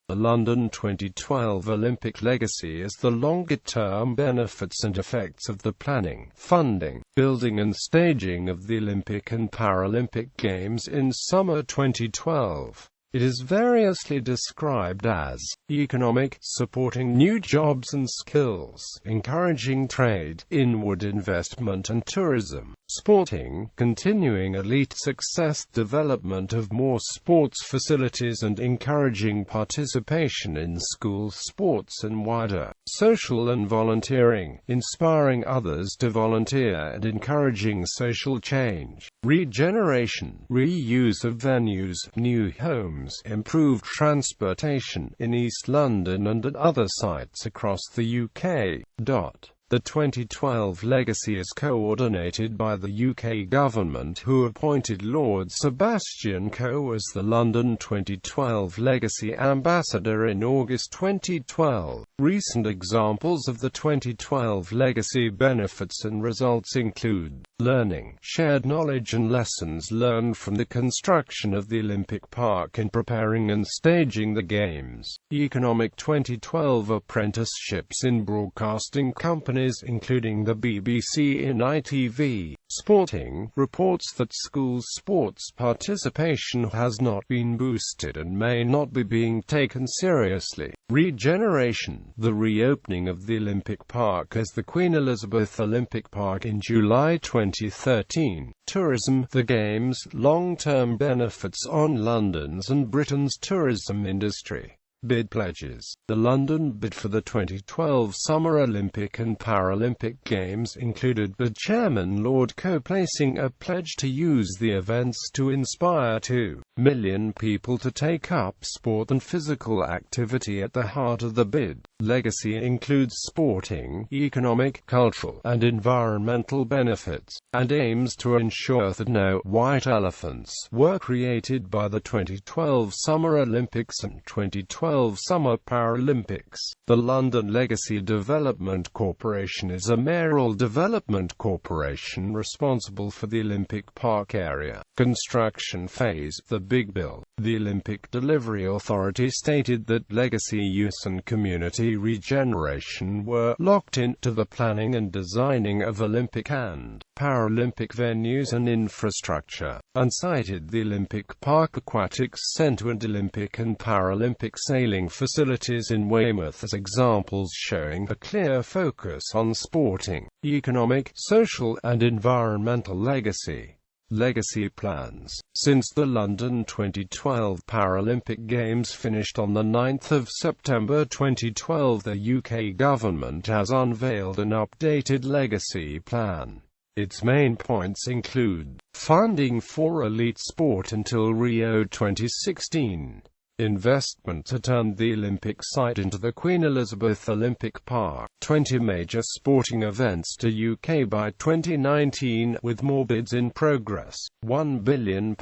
The London 2012 Olympic legacy is the longer-term benefits and effects of the planning, funding, building and staging of the Olympic and Paralympic Games in summer 2012. It is variously described as economic, supporting new jobs and skills, encouraging trade, inward investment and tourism; sporting, continuing elite success, development of more sports facilities and encouraging participation in school sports; and wider, social and volunteering, inspiring others to volunteer and encouraging social change; regeneration, reuse of venues, new homes, improved transportation in East London and at other sites across the UK. The 2012 legacy is coordinated by the UK government, who appointed Lord Sebastian Coe as the London 2012 Legacy Ambassador in August 2012. Recent examples of the 2012 legacy benefits and results include learning, shared knowledge and lessons learned from the construction of the Olympic Park in preparing and staging the Games; economic 2012 apprenticeships in broadcasting companies including the BBC and ITV; sporting, reports that school sports participation has not been boosted and may not be being taken seriously; regeneration, the reopening of the Olympic Park as the Queen Elizabeth Olympic Park in July 2013; tourism, the Games' long-term benefits on London's and Britain's tourism industry. Bid pledges. The London bid for the 2012 Summer Olympic and Paralympic Games included the chairman Lord Coe placing a pledge to use the events to inspire 2 million people to take up sport and physical activity at the heart of the bid. Legacy includes sporting, economic, cultural, and environmental benefits, and aims to ensure that no white elephants were created by the 2012 Summer Olympics and 2012 Summer Paralympics. The London Legacy Development Corporation is a mayoral development corporation responsible for the Olympic Park area. Construction phase. The Big Bill. The Olympic Delivery Authority stated that legacy use and community regeneration were locked into the planning and designing of Olympic and Paralympic venues and infrastructure, and cited the Olympic Park Aquatics Centre and Olympic and Paralympic sailing facilities in Weymouth as examples showing a clear focus on sporting, economic, social, and environmental legacy. Legacy plans. Since the London 2012 Paralympic Games finished on 9 September 2012, the UK government has unveiled an updated legacy plan. Its main points include funding for elite sport until Rio 2016, investment to turn the Olympic site into the Queen Elizabeth Olympic Park, 20 major sporting events to UK by 2019, with more bids in progress, £1 billion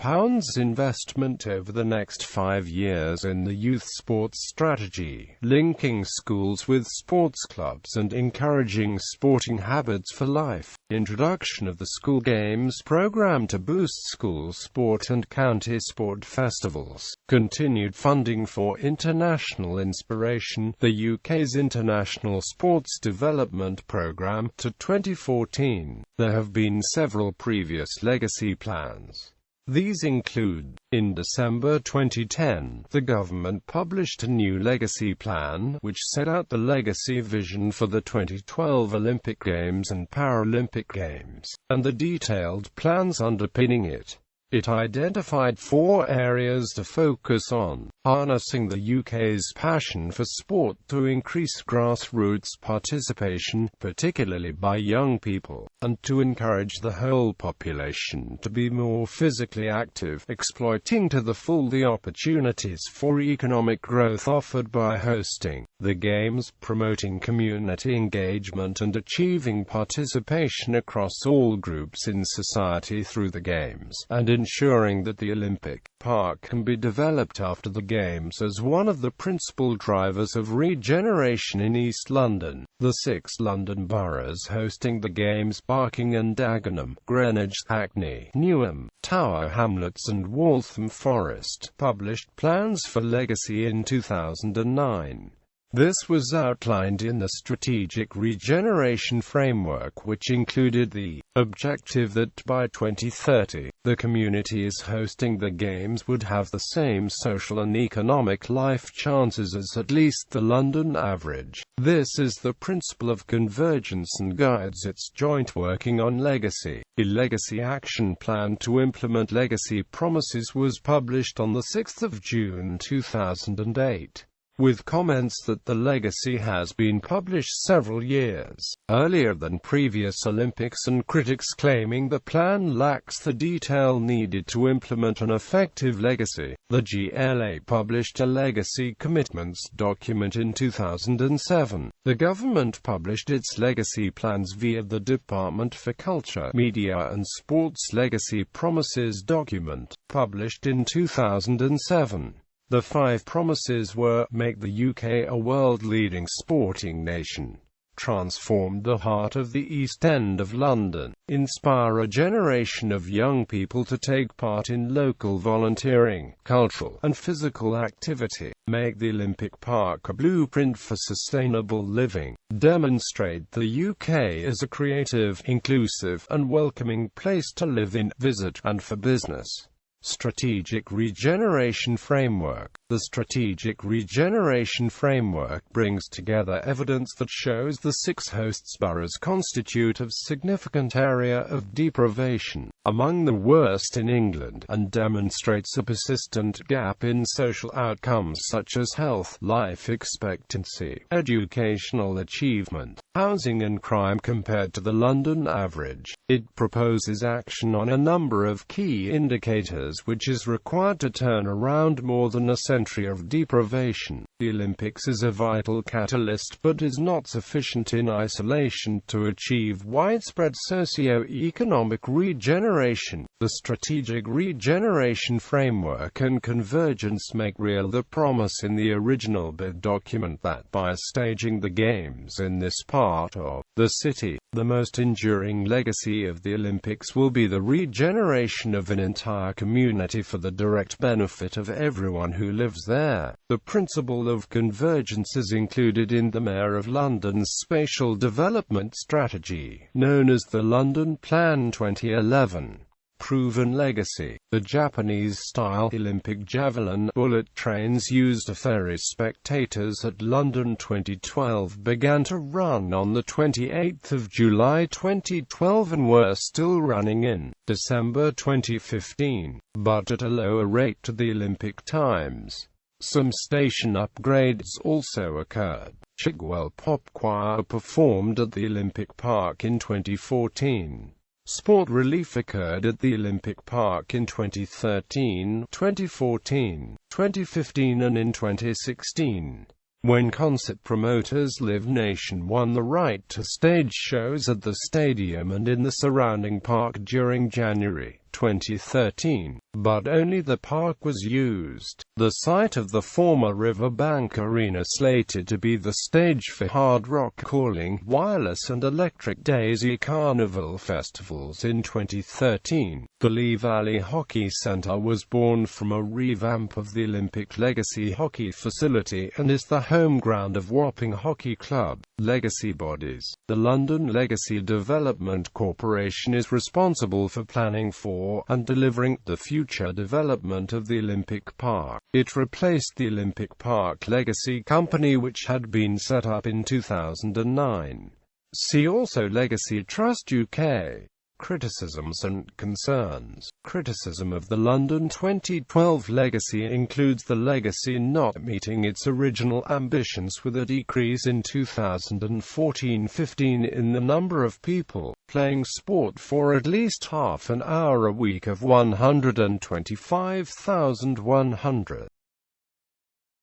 investment over the next 5 years in the youth sports strategy, linking schools with sports clubs and encouraging sporting habits for life, introduction of the School Games programme to boost school sport and county sport festivals, continued funding for international inspiration, the UK's International Sports Development Programme, to 2014. There have been several previous legacy plans. These include, in December 2010, the government published a new legacy plan, which set out the legacy vision for the 2012 Olympic Games and Paralympic Games, and the detailed plans underpinning it. It identified 4 areas to focus on: harnessing the UK's passion for sport to increase grassroots participation, particularly by young people, and to encourage the whole population to be more physically active, exploiting to the full the opportunities for economic growth offered by hosting the Games, promoting community engagement and achieving participation across all groups in society through the Games, and ensuring that the Olympic Park can be developed after the Games as one of the principal drivers of regeneration in East London. The 6 London boroughs hosting the Games, Barking and Dagenham, Greenwich, Hackney, Newham, Tower Hamlets and Waltham Forest, published plans for Legacy in 2009. This was outlined in the Strategic Regeneration Framework, which included the objective that by 2030, the communities hosting the Games would have the same social and economic life chances as at least the London average. This is the principle of convergence and guides its joint working on Legacy. A Legacy Action Plan to implement Legacy promises was published on 6 June 2008. With comments that the Legacy has been published several years earlier than previous Olympics and critics claiming the plan lacks the detail needed to implement an effective legacy. The GLA published a Legacy Commitments document in 2007. The government published its legacy plans via the Department for Culture, Media and Sports Legacy Promises document, published in 2007. The 5 promises were: make the UK a world-leading sporting nation, transform the heart of the East End of London, inspire a generation of young people to take part in local volunteering, cultural and physical activity, make the Olympic Park a blueprint for sustainable living, demonstrate the UK as a creative, inclusive and welcoming place to live in, visit and for business. Strategic Regeneration Framework. The Strategic Regeneration Framework brings together evidence that shows the 6 hosts boroughs constitute a significant area of deprivation, among the worst in England, and demonstrates a persistent gap in social outcomes such as health, life expectancy, educational achievement, housing and crime compared to the London average. It proposes action on a number of key indicators which is required to turn around more than a century of deprivation. The Olympics is a vital catalyst but is not sufficient in isolation to achieve widespread socio-economic regeneration. The Strategic Regeneration Framework and Convergence make real the promise in the original bid document that by staging the Games in this part of the city, the most enduring legacy of the Olympics will be the regeneration of an entire community for the direct benefit of everyone who lives there. The principle of convergence is included in the Mayor of London's spatial development strategy, known as the London Plan 2011. Proven legacy. The Japanese-style Olympic javelin bullet trains used to ferry spectators at London 2012 began to run on 28 July 2012 and were still running in December 2015, but at a lower rate to the Olympic times. Some station upgrades also occurred. Chigwell Pop Choir performed at the Olympic Park in 2014. Sport relief occurred at the Olympic Park in 2013, 2014, 2015 and in 2016. When concert promoters Live Nation won the right to stage shows at the stadium and in the surrounding park during January 2013, but only the park was used. The site of the former Riverbank Arena slated to be the stage for Hard Rock Calling, Wireless and Electric Daisy Carnival festivals in 2013. The Lee Valley Hockey Centre was born from a revamp of the Olympic Legacy Hockey Facility and is the home ground of Wapping Hockey Club. Legacy bodies. The London Legacy Development Corporation is responsible for planning for and delivering the future development of the Olympic Park. It replaced the Olympic Park Legacy Company, which had been set up in 2009. See also Legacy Trust UK. Criticisms and concerns. Criticism of the London 2012 legacy includes the legacy not meeting its original ambitions, with a decrease in 2014-15 in the number of people playing sport for at least half an hour a week of 125,100.